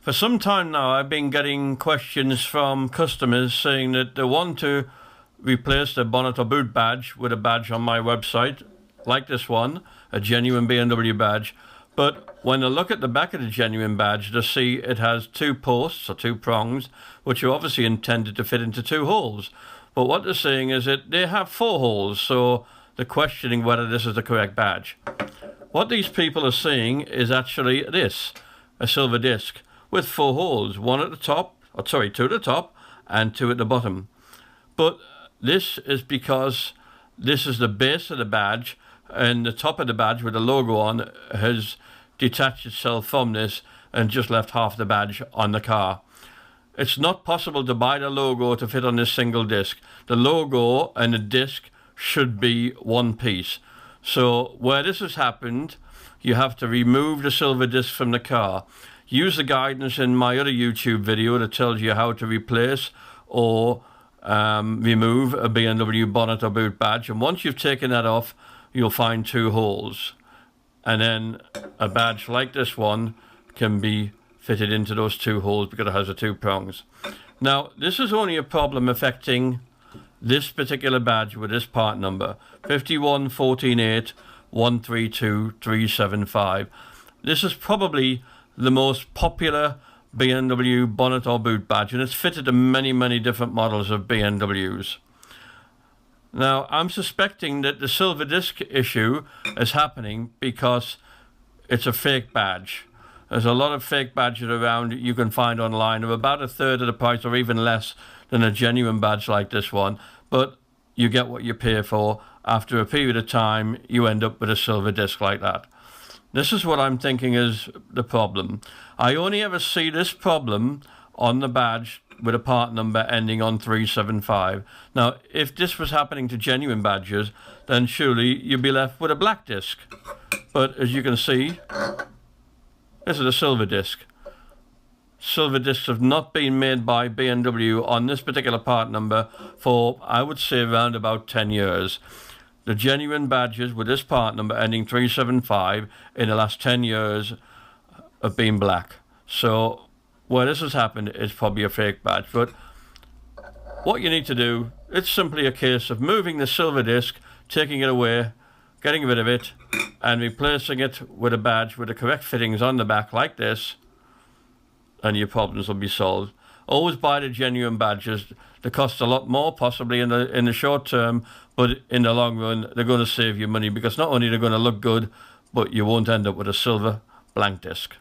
For some time now, I've been getting questions from customers saying that they want to replace their bonnet or boot badge with a badge on my website, like this one, a genuine BMW badge. But when they look at the back of the genuine badge, they see it has two posts or two prongs, which are obviously intended to fit into two holes. But what they're saying is that they have four holes, so they're questioning whether this is the correct badge. What these people are seeing is actually this, a silver disc with four holes, one at the top, two at the top and two at the bottom. But this is because this is the base of the badge, and the top of the badge with the logo on has detached itself from this and just left half the badge on the car. It's not possible to buy the logo to fit on this single disc. The logo and the disc should be one piece. So where this has happened, you have to remove the silver disc from the car. Use the guidance in my other YouTube video that tells you how to replace or remove a BMW bonnet or boot badge. And once you've taken that off, you'll find two holes. And then a badge like this one can be fitted into those two holes because it has the two prongs. Now, this is only a problem affecting this particular badge with this part number, 51148132375. This is probably the most popular BMW bonnet or boot badge, and it's fitted to many, many different models of BMWs. Now, I'm suspecting that the silver disc issue is happening because it's a fake badge. There's a lot of fake badges around you can find online of about a third of the price or even less than a genuine badge like this one, but you get what you pay for. After a period of time, you end up with a silver disc like that. This is what I'm thinking is the problem. I only ever see this problem on the badge with a part number ending on 375. Now, if this was happening to genuine badges, then surely you'd be left with a black disc. But as you can see, this is a silver disc. Silver discs have not been made by BMW on this particular part number for, I would say, around about 10 years. The genuine badges with this part number ending 375 in the last 10 years have been black. So where this has happened is probably a fake badge. But what you need to do, it's simply a case of moving the silver disc, taking it away, getting rid of it, and replacing it with a badge with the correct fittings on the back like this, and your problems will be solved. Always buy the genuine badges. They cost a lot more possibly in the short term, but in the long run they're going to save you money because not only they're going to look good, but you won't end up with a silver blank disc.